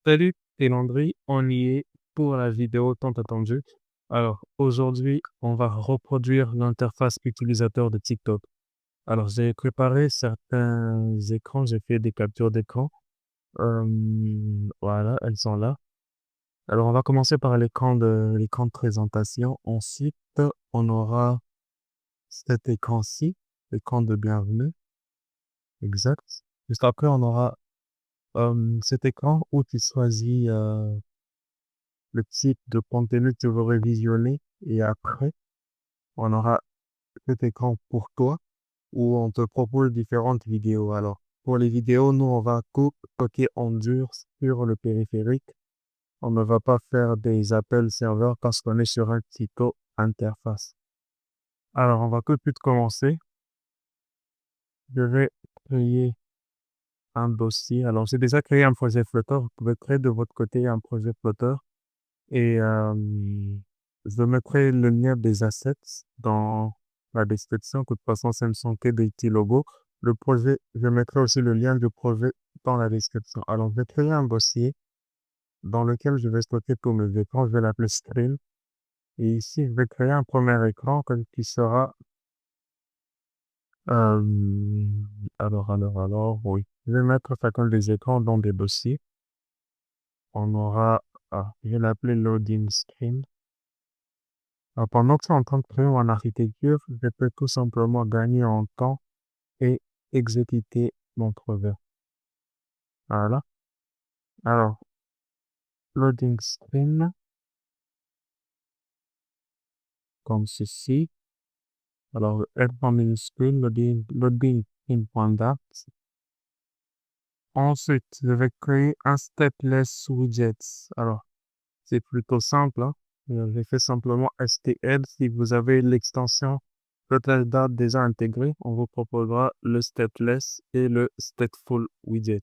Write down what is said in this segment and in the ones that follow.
Salut, c'est Landry, on y est pour la vidéo tant attendue. Alors, aujourd'hui, on va reproduire l'interface utilisateur de TikTok. Alors, j'ai préparé certains écrans, j'ai fait des captures d'écran. Voilà, elles sont là. Alors, on va commencer par l'écran de présentation. Ensuite, on aura cet écran-ci, l'écran de bienvenue, exact. Juste après, on aura cet écran où tu choisis le type de contenu que tu veux révisionner et après, on aura cet écran pour toi où on te propose différentes vidéos. Alors, pour les vidéos, nous, on va copier en dur sur le périphérique. On ne va pas faire des appels serveurs parce qu'on est sur un tuto interface. Alors, on va tout de suite commencer. Je vais créer un dossier. Alors, j'ai déjà créé un projet Flutter. Vous pouvez créer de votre côté un projet Flutter. Et je mettrai le lien des assets dans la description. De toute façon, ça ne sont que des petits logos. Le projet, je mettrai aussi le lien du projet dans la description. Alors, je vais créer un dossier dans lequel je vais stocker tous mes écrans. Je vais l'appeler Screen. Et ici, je vais créer un premier écran qui sera... euh, oui. Je vais mettre chacun des écrans dans des dossiers. On aura... je vais l'appeler Loading Screen. Alors, pendant que je suis en train de créer mon architecture, je peux tout simplement gagner en temps et exécuter mon projet. Voilà. Alors, loading screen, comme ceci. Alors, L en minuscule, loading in point d'arc. Ensuite, je vais créer un stateless widget. Alors, c'est plutôt simple, hein. J'ai fait simplement STL. Si vous avez l'extension Flutter Dart déjà intégrée, on vous proposera le stateless et le stateful widget.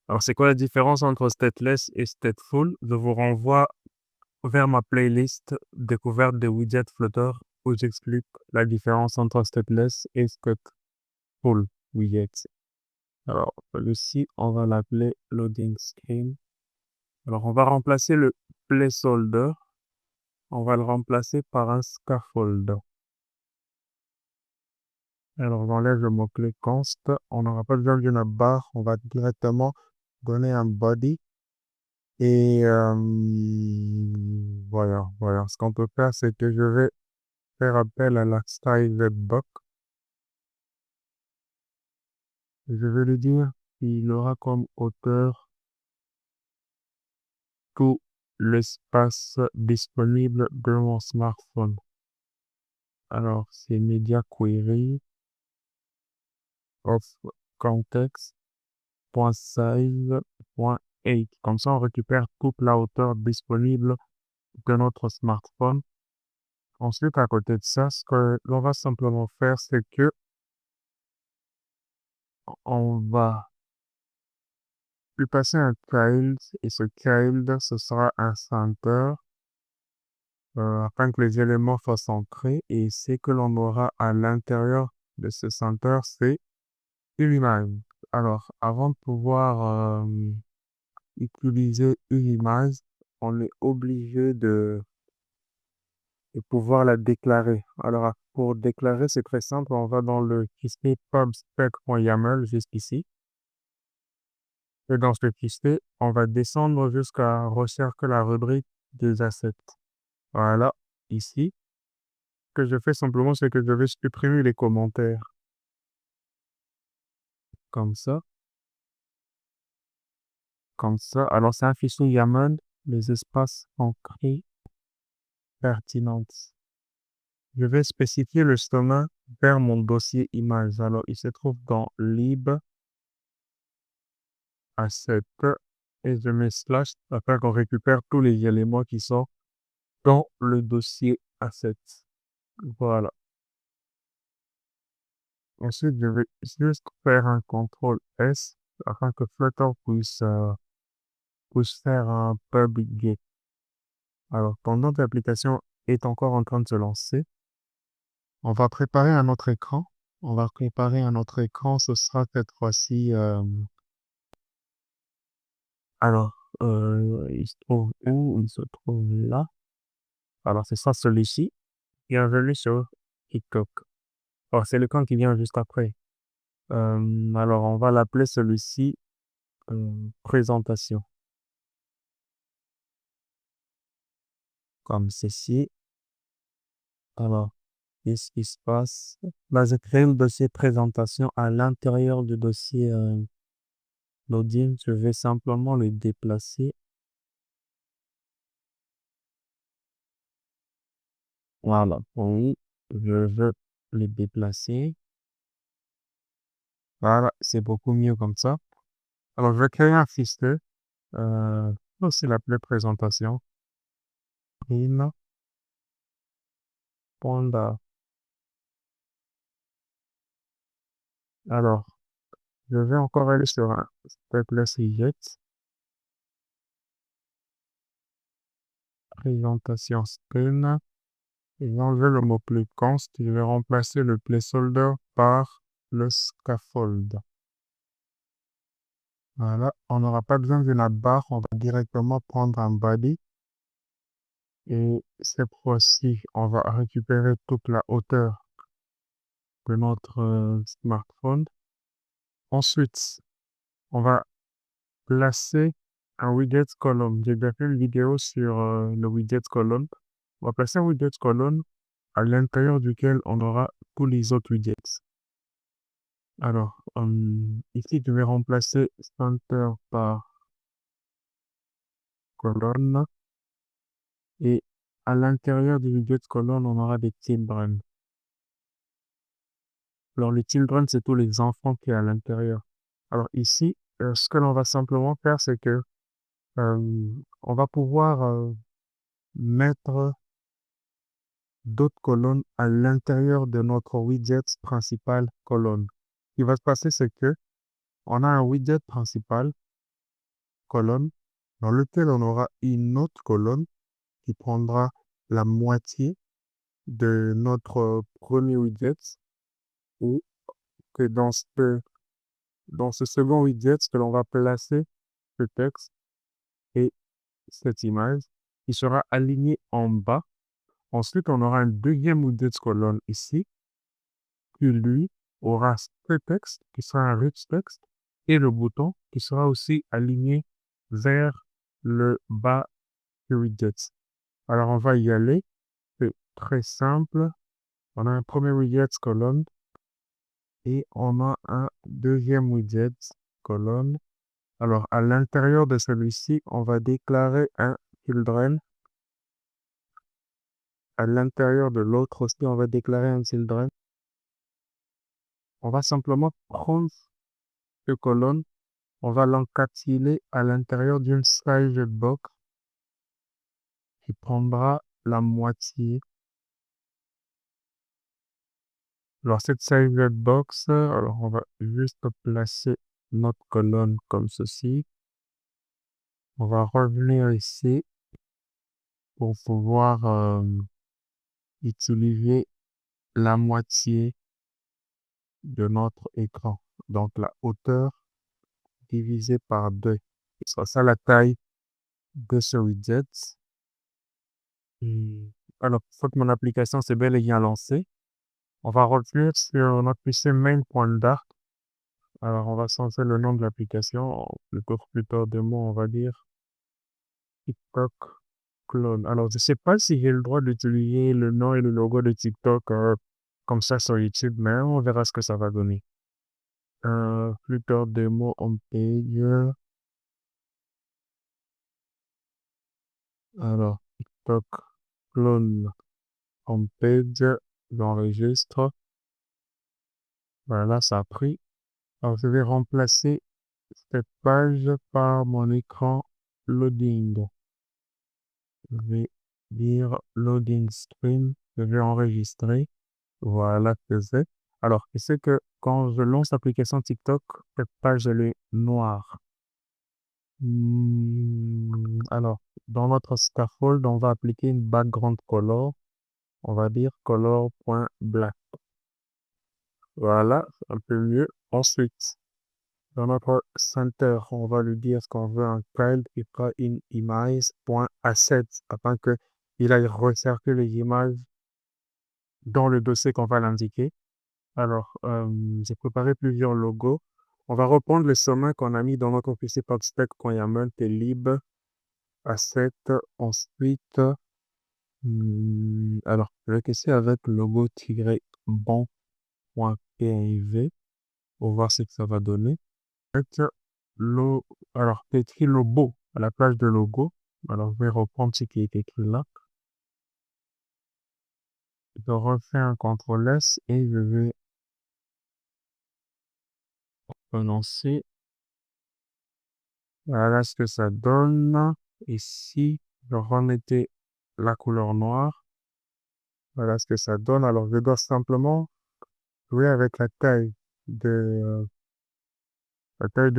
Alors, c'est quoi la différence entre stateless et stateful? Je vous renvoie vers ma playlist découverte des widgets Flutter où j'explique la différence entre stateless et stateful widget. Alors, celui-ci, on va l'appeler loading screen. Alors, on va remplacer le placeholder. On va le remplacer par un scaffold. Alors, j'enlève le mot-clé const. On n'aura pas besoin d'une barre. On va directement donner un body. Et voilà. Ce qu'on peut faire, c'est que je vais faire appel à la style webbox. Je vais lui dire qu'il aura comme auteur tout l'espace disponible de mon smartphone. Alors, c'est media query of context .size.8. Comme ça, on récupère toute la hauteur disponible de notre smartphone. Ensuite, à côté de ça, ce que l'on va simplement faire, c'est que on va lui passer un child et ce child, ce sera un center afin que les éléments soient centrés et ce que l'on aura à l'intérieur de ce center, c'est une image. Alors, avant de pouvoir utiliser une image, on est obligé de pouvoir la déclarer. Alors, pour déclarer, c'est très simple. On va dans le fichier pubspec.yaml jusqu'ici. Et dans ce fichier, on va descendre jusqu'à rechercher la rubrique des assets. Voilà, ici. Ce que je fais simplement, c'est que je vais supprimer les commentaires. Comme ça. Comme ça. Alors, c'est un fichier YAML, les espaces ancrés pertinents. Je vais spécifier le chemin vers mon dossier image. Alors, il se trouve dans lib asset et je mets slash afin qu'on récupère tous les éléments qui sont dans le dossier asset. Voilà. Ensuite, je vais juste faire un contrôle S afin que Flutter puisse faire un pub get. Alors, pendant que l'application est encore en train de se lancer, on va préparer un autre écran. On va préparer un autre écran. Ce sera cette fois-ci. Alors, il se trouve où? Il se trouve là. Alors, c'est ça, celui-ci. Bienvenue sur TikTok. Alors, c'est le compte qui vient juste après. Alors, on va l'appeler celui-ci, présentation. Comme ceci. Alors, qu'est-ce qui se passe? Là, j'ai créé le dossier présentation à l'intérieur du dossier login. Je vais simplement le déplacer. Voilà. Oui, je veux le déplacer. Voilà, c'est beaucoup mieux comme ça. Alors, je vais créer un fichier. Aussi l'appeler présentation. In, panda. Alors, je vais encore aller sur un stateless reject. Présentation screen. Je vais enlever le mot-clé const. Je vais remplacer le placeholder par le scaffold. Voilà. On n'aura pas besoin d'une barre. On va directement prendre un body. Et cette fois-ci, on va récupérer toute la hauteur de notre smartphone. Ensuite, on va placer un widget column. J'ai déjà fait une vidéo sur le widget column. On va placer un widget column à l'intérieur duquel on aura tous les autres widgets. Alors, ici, je vais remplacer center par colonne. Et à l'intérieur du widget colonne, on aura des children. Alors, les children, c'est tous les enfants qui sont à l'intérieur. Alors ici, ce que l'on va simplement faire, c'est que on va pouvoir mettre d'autres colonnes à l'intérieur de notre widget principal colonne. Ce qui va se passer, c'est que on a un widget principal colonne dans lequel on aura une autre colonne qui prendra la moitié de notre premier widget ou que dans ce second widget que l'on va placer ce texte et cette image qui sera aligné en bas. Ensuite, on aura un deuxième widget colonne ici qui lui aura ce texte qui sera un rich text et le bouton qui sera aussi aligné vers le bas du widget. Alors, on va y aller. C'est très simple. On a un premier widget colonne et on a un deuxième widget colonne. Alors, à l'intérieur de celui-ci, on va déclarer un children. À l'intérieur de l'autre aussi, on va déclarer un children. On va simplement prendre ce colonne, on va l'encapsuler à l'intérieur d'une size box qui prendra la moitié. Alors, cette size box, alors on va juste placer notre colonne comme ceci. On va revenir ici pour pouvoir utiliser la moitié de notre écran. Donc, la hauteur divisée par 2. Ce sera ça la taille de ce widget. Alors, une fois que mon application s'est bel et bien lancée, on va revenir sur notre PC main.dart. Alors, on va changer le nom de l'application. Plutôt de mots, on va dire TikTok clone. Alors, je ne sais pas si j'ai le droit d'utiliser le nom et le logo de TikTok comme ça sur YouTube, mais on verra ce que ça va donner. Plutôt de mots on page. Alors, TikTok clone on page. J'enregistre. Voilà, ça a pris. Alors, je vais remplacer cette page par mon écran loading. Je vais dire loading screen. Je vais enregistrer. Voilà, c'est. Alors, c'est que quand je lance l'application TikTok, cette page, elle est noire. Alors, dans notre scaffold, on va appliquer une background color. On va dire color.black. Voilà, un peu mieux. Ensuite, Dans notre center, on va lui dire ce qu'on veut un child image.asset afin que il aille recercer les images dans le dossier qu'on va l'indiquer. Alors, j'ai préparé plusieurs logos. On va reprendre le sommet qu'on a mis dans notre PC PubSpec.yaml, lib, asset, ensuite, alors, je vais essayer avec logo-bon.piv pour voir ce que ça va donner. Avec le, alors, c'est écrit logo à la place de logo. Alors, je vais reprendre ce qui est écrit là. Je refais un CTRL S et je vais relancer. Voilà ce que ça donne. Ici, je remettais la couleur noire. Voilà ce que ça donne. Alors, je dois simplement jouer avec la taille de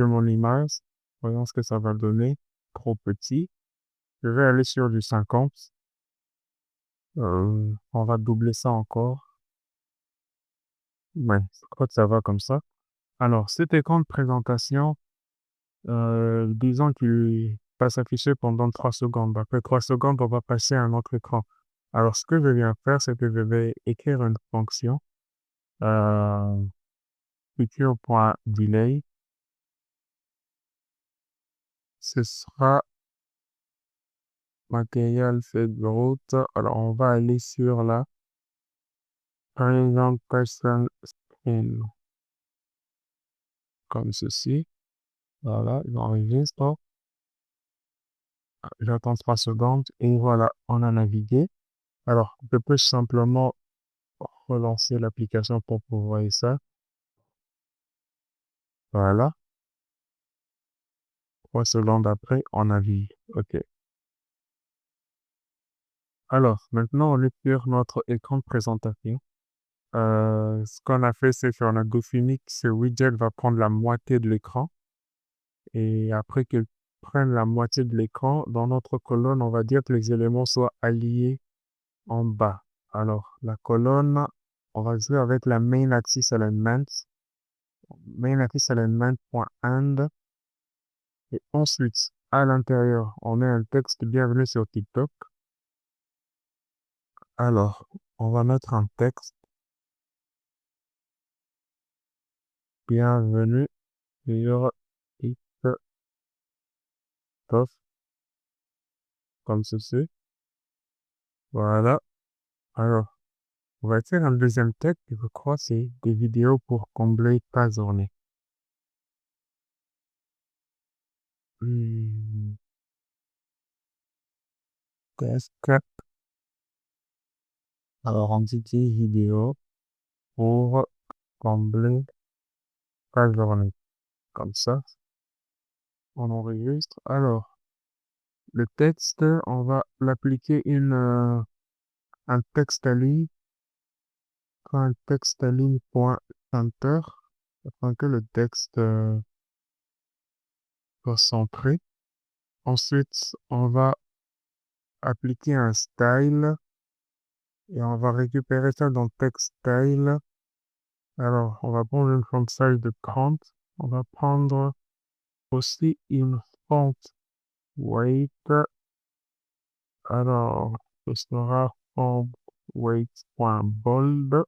mon image. Voyons ce que ça va donner. Trop petit. Je vais aller sur du 50. On va doubler ça encore. Ouais, je crois que ça va comme ça. Alors, cet écran de présentation, disons qu'il va s'afficher pendant 3 secondes. Après 3 secondes, on va passer à un autre écran. Alors, ce que je viens faire, c'est que je vais écrire une fonction, euh, future.delay. Ce sera Material Fed Route. Alors, on va aller sur la Presentation Screen, comme ceci. Voilà, j'enregistre. J'attends 3 secondes et voilà, on a navigué. Alors, je peux simplement relancer l'application pour pouvoir voir ça. Voilà. 3 secondes après, on navigue. OK. Alors, maintenant, on est sur notre écran de présentation. Ce qu'on a fait, c'est qu'on a défini que ce widget va prendre la moitié de l'écran. Et après qu'il prenne la moitié de l'écran, dans notre colonne, on va dire que les éléments soient alliés en bas. Alors, la colonne, on va jouer avec la main axis element. Main axis element.end. Et ensuite, à l'intérieur, on met un texte bienvenue sur TikTok. Alors, on va mettre un texte bienvenue sur TikTok, comme ceci. Voilà. Alors, on va faire un deuxième texte, je crois, c'est des vidéos pour combler ta journée. Hmm, Texte. Alors, on dit des vidéos pour combler ta journée. Comme ça, on enregistre. Alors, le texte, on va l'appliquer un texte à ligne, un texte à ligne point center, afin que le texte soit centré. Ensuite, on va appliquer un style et on va récupérer ça dans text style. Alors, on va prendre une font size de 30. On va prendre aussi une font weight. Alors, ce sera font weight.bold.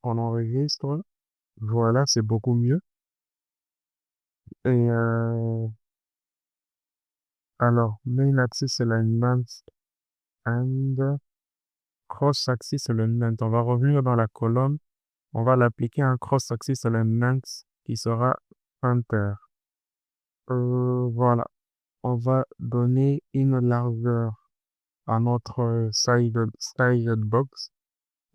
On enregistre. Voilà, c'est beaucoup mieux. Et alors, main axis alignment and cross axis alignment. On va revenir dans la colonne. On va l'appliquer un cross axis alignment qui sera enter. Voilà. On va donner une largeur à notre side box.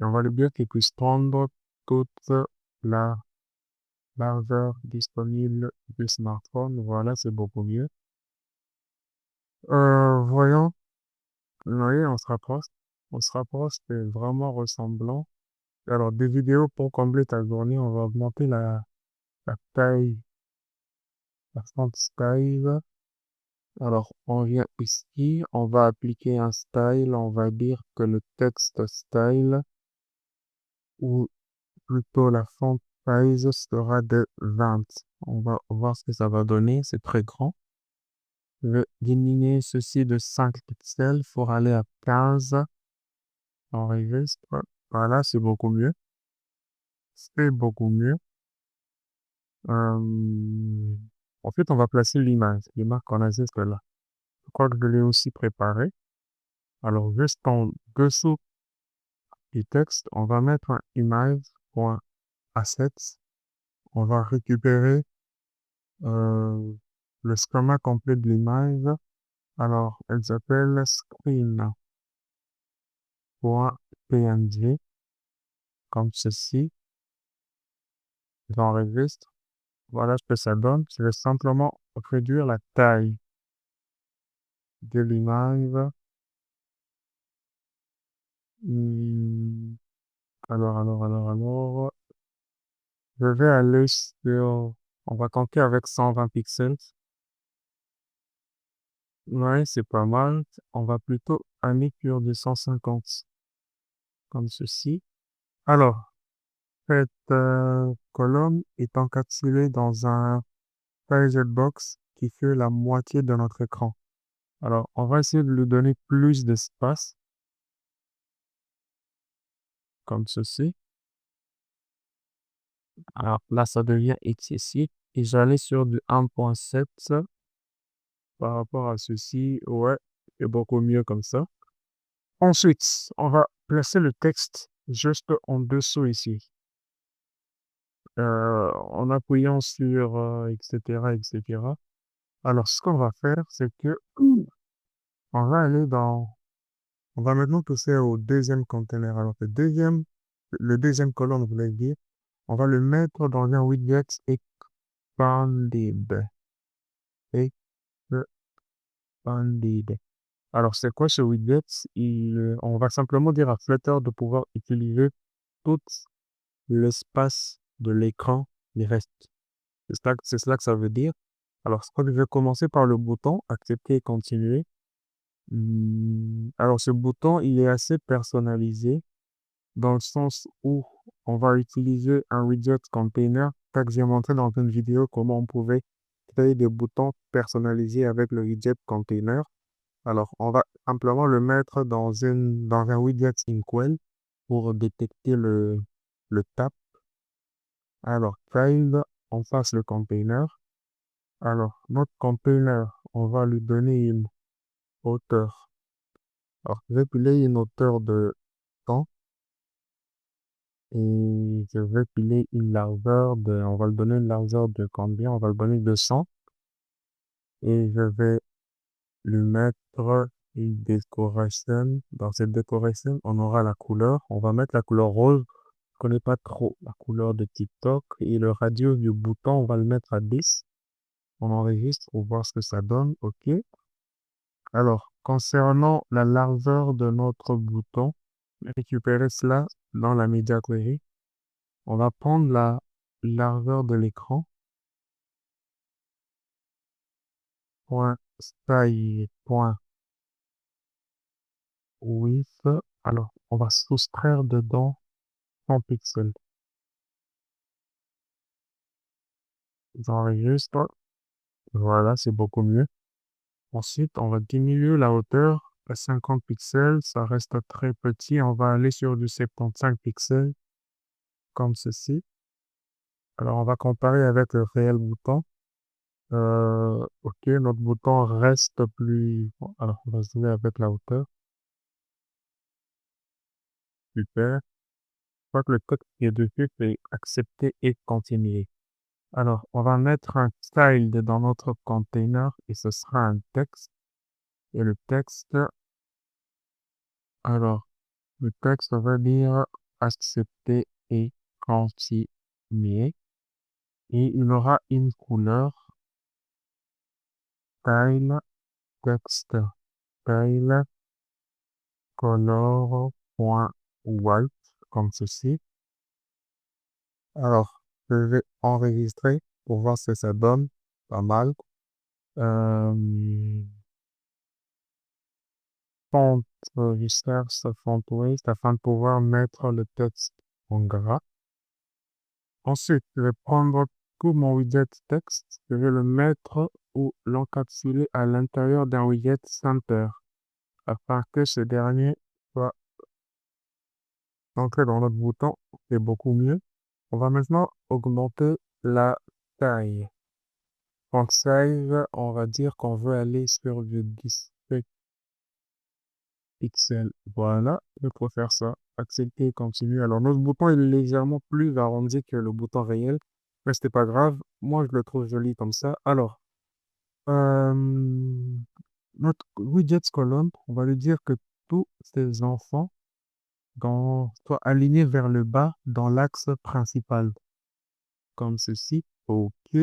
Et on va lui dire qu'il puisse prendre toute la largeur disponible du smartphone. Voilà, c'est beaucoup mieux. Voyons. Vous voyez, on se rapproche. On se rapproche, c'est vraiment ressemblant. Alors, des vidéos pour combler ta journée, on va augmenter la taille, la font style. Alors, on vient ici, on va appliquer un style, on va dire que le texte style, ou plutôt la font size sera de 20. On va voir ce que ça va donner. C'est très grand. Je vais diminuer ceci de 5 pixels pour aller à 15. Enregistre. Voilà, c'est beaucoup mieux. C'est beaucoup mieux. Euh, Ensuite, on va placer l'image qu'on a juste là. Je crois que je l'ai aussi préparé. Alors, juste en dessous du texte, on va mettre un image.assets. On va récupérer euh, le schéma complet de l'image. Alors, elle s'appelle screen.png, comme ceci. J'enregistre. Voilà ce que ça donne. Je vais simplement réduire la taille de l'image. Hmm, alors. Je vais aller sur... On va compter avec 120 pixels. Ouais, c'est pas mal. On va plutôt aller sur du 150, comme ceci. Alors, cette colonne est encapsulée dans un Pages box qui fait la moitié de notre écran. Alors, on va essayer de lui donner plus d'espace, comme ceci. Alors là, ça devient excessif. Et j'allais sur du 1.7 par rapport à ceci. Ouais, c'est beaucoup mieux comme ça. Ensuite, on va placer le texte juste en dessous ici. En appuyant sur etc., etc. Alors, ce qu'on va faire, c'est que on va aller dans... On va maintenant passer au deuxième conteneur. Alors, le deuxième colonne, vous voulez dire, on va le mettre dans un widget expanded. Expanded. Alors, c'est quoi ce widget? On va simplement dire à Flutter de pouvoir utiliser tout l'espace de l'écran, les restes. C'est cela que ça veut dire. Alors, je vais commencer par le bouton accepter et continuer. Alors, ce bouton, il est assez personnalisé dans le sens où on va utiliser un widget container. Comme j'ai montré dans une vidéo comment on pouvait créer des boutons personnalisés avec le widget container. Alors, on va simplement le mettre dans un widget Inkwell pour détecter le tap. Alors, child, on passe le container. Alors, notre container, on va lui donner une hauteur. Alors, je vais piler une hauteur de 100 et je vais piler une largeur on va le donner une largeur de combien? On va le donner de 100 et je vais lui mettre une décoration. Dans cette décoration, on aura la couleur. On va mettre la couleur rose. Je connais pas trop la couleur de TikTok et le radius du bouton, on va le mettre à 10. On enregistre pour voir ce que ça donne. OK. Alors, concernant la largeur de notre bouton, récupérer cela dans la Media Query. On va prendre la largeur de l'écran. Point style, point width. Alors, on va soustraire dedans 100 pixels. J'enregistre. Voilà, c'est beaucoup mieux. Ensuite, on va diminuer la hauteur à 50 pixels. Ça reste très petit. On va aller sur du 75 pixels, comme ceci. Alors, on va comparer avec le réel bouton. OK, notre bouton reste plus... Bon, alors, on va jouer avec la hauteur. Super. Je crois que le code qui est dessus, c'est accepter et continuer. Alors, on va mettre un style dans notre container et ce sera un texte. Et le texte, alors, le texte va dire accepter et continuer. Et il aura une couleur style texte style color.white comme ceci. Alors, je vais enregistrer pour voir ce que ça donne. Pas mal. Euh, Font research, font waste afin de pouvoir mettre le texte en gras. Ensuite, je vais prendre tout mon widget texte, je vais le mettre ou l'encapsuler à l'intérieur d'un widget center afin que ce dernier soit entré dans notre bouton. C'est beaucoup mieux. On va maintenant augmenter la taille. Font size, on va dire qu'on veut aller sur du 17 pixels. Voilà, il faut faire ça. Accepter et continuer. Alors, notre bouton est légèrement plus arrondi que le bouton réel, mais c'est pas grave. Moi, je le trouve joli comme ça. Alors, euh, notre widget column, on va lui dire que tous ces enfants soient alignés vers le bas dans l'axe principal, comme ceci. OK.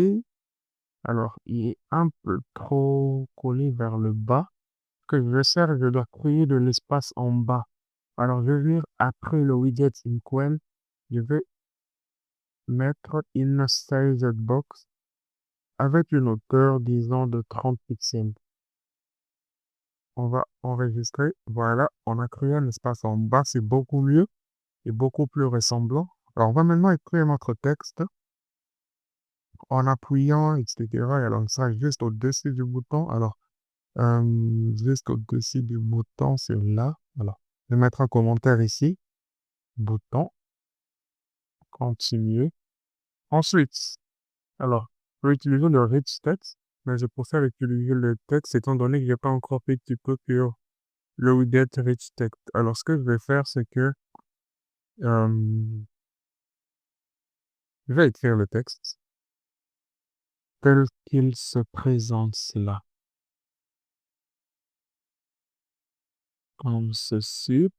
Alors, il est un peu trop collé vers le bas. Ce que je vais faire, je dois créer de l'espace en bas. Alors, je vais venir après le widget inkwell, je vais mettre une sized box avec une hauteur, disons, de 30 pixels. On va enregistrer. Voilà, on a créé un espace en bas, c'est beaucoup mieux et beaucoup plus ressemblant. Alors, on va maintenant écrire notre texte en appuyant, etc. Et alors, ça, juste au-dessus du bouton. Alors, juste au-dessus du bouton, c'est là. Voilà. Je vais mettre un commentaire ici. Bouton. Continuer. Ensuite, alors, je vais utiliser le rich text, mais je préfère utiliser le texte étant donné que j'ai pas encore fait du peu sur le widget rich text. Alors, ce que je vais faire, c'est que euh, je vais écrire le texte tel qu'il se présente là, comme ceci.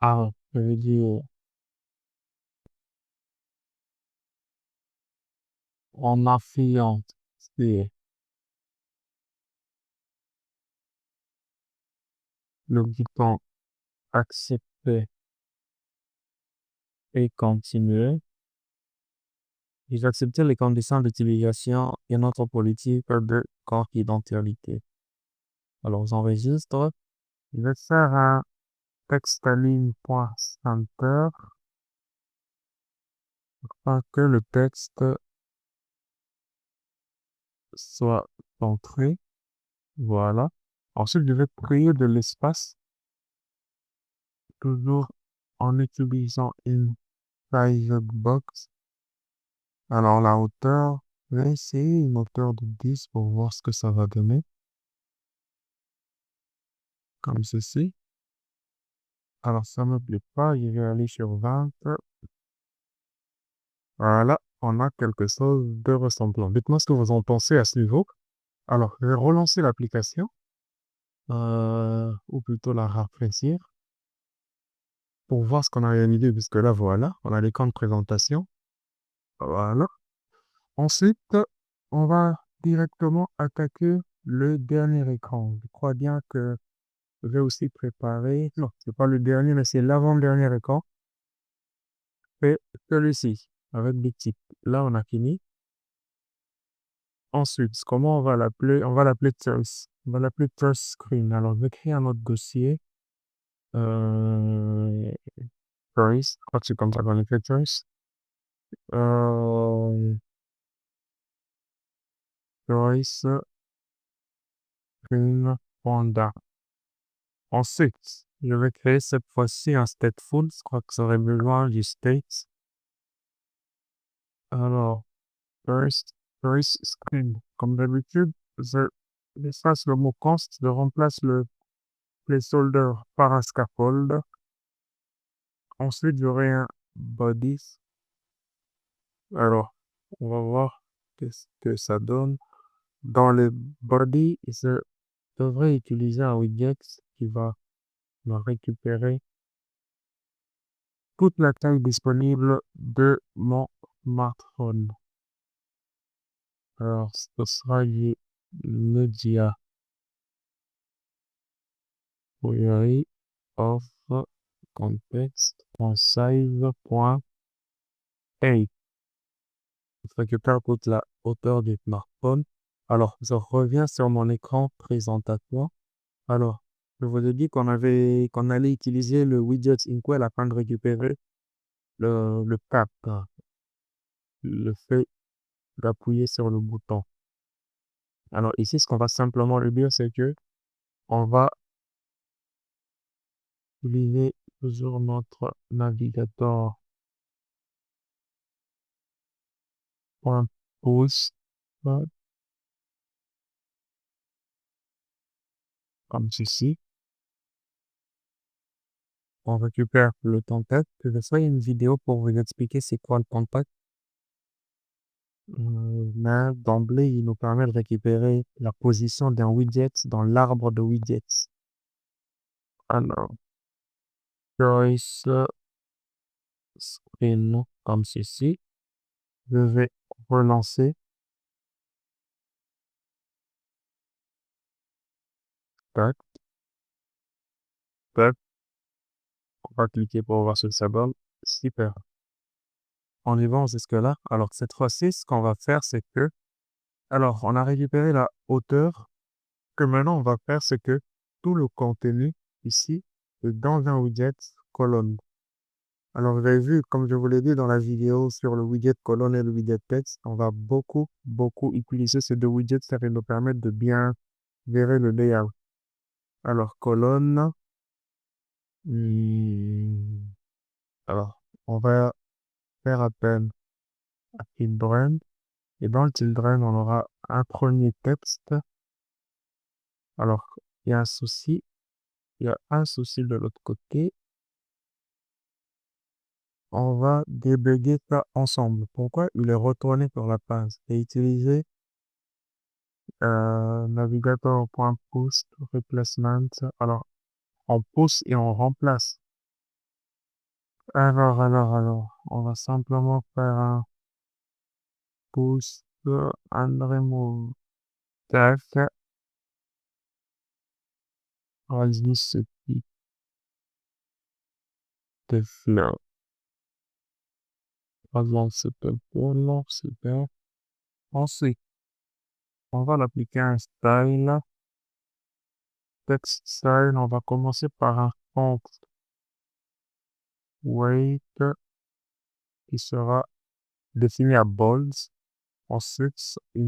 Ah, je vais dire en affiliant, c'est le bouton accepter et continuer. Et j'accepte les conditions d'utilisation et notre politique de confidentialité. Alors, j'enregistre. Je vais faire un textalign.center afin que le texte soit centré. Voilà. Ensuite, je vais créer de l'espace, toujours en utilisant une size box. Alors, la hauteur, je vais essayer une hauteur de 10 pour voir ce que ça va donner. Comme ceci. Alors, ça ne me plaît pas. Je vais aller sur 20. Voilà. On a quelque chose de ressemblant. Dites-moi ce que vous en pensez à ce niveau. Alors, je vais relancer l'application, ou plutôt la rafraîchir pour voir ce qu'on a réalisé jusque là. Voilà, on a l'écran de présentation. Voilà. Ensuite, on va directement attaquer le dernier écran. Je crois bien que je vais aussi préparer. Non, c'est pas le dernier, mais c'est l'avant-dernier écran. Et celui-ci, avec des types. Là, on a fini. Ensuite, comment on va l'appeler? On va l'appeler Thirst. On va l'appeler Thirst Screen. Alors, je vais créer un autre dossier. Euh, Choice, je crois que c'est comme ça qu'on écrit choice. Euh, choice, prime, panda. Ensuite, je vais créer cette fois-ci un stateful. Je crois que ça aurait besoin du state. Alors, first screen. Comme d'habitude, j'efface le mot const, je remplace le placeholder par un scaffold. Ensuite, j'aurai un body. Alors, on va voir qu'est-ce que ça donne. Dans le body, je devrais utiliser un widget qui va me récupérer toute la taille disponible de mon smartphone. Alors, ce sera du media query of context.size.8. Je récupère toute la hauteur du smartphone. Alors, je reviens sur mon écran présentateur. Alors, je vous ai dit qu'on allait utiliser le widget Inkwell afin de récupérer le cap, le fait d'appuyer sur le bouton. Alors ici, ce qu'on va simplement lui dire, c'est que on va utiliser toujours notre navigateur point pouce, comme ceci. On récupère le contact. Je vais faire une vidéo pour vous expliquer c'est quoi le contact. Mais d'emblée, il nous permet de récupérer la position d'un widget dans l'arbre de widgets. Alors, choice screen comme ceci. Je vais relancer. Tac, tac. On va cliquer pour voir ce que ça donne. Super. On est bon jusque-là. Alors, cette fois-ci, ce qu'on va faire, c'est que, alors, on a récupéré la hauteur. Que maintenant, on va faire, c'est que tout le contenu ici est dans un widget colonne. Alors, vous avez vu, comme je vous l'ai dit dans la vidéo sur le widget colonne et le widget texte, on va beaucoup utiliser ces deux widgets. Ça va nous permettre de bien gérer le layout. Alors, colonne. hmm, alors, on va faire appel à children. Et dans le children, on aura un premier texte. Alors, il y a un souci. Il y a un souci de l'autre côté. On va débugger ça ensemble. Pourquoi il est retourné sur la page et utiliser navigator.post replacement. Alors, on pousse et on remplace. Alors, on va simplement faire un post and remove. Tac, vas-y, ce petit fleur. Vas-y, super bon, super. Ensuite, on va l'appliquer à un style. Text style, on va commencer par un font weight qui sera défini à bold. Ensuite, une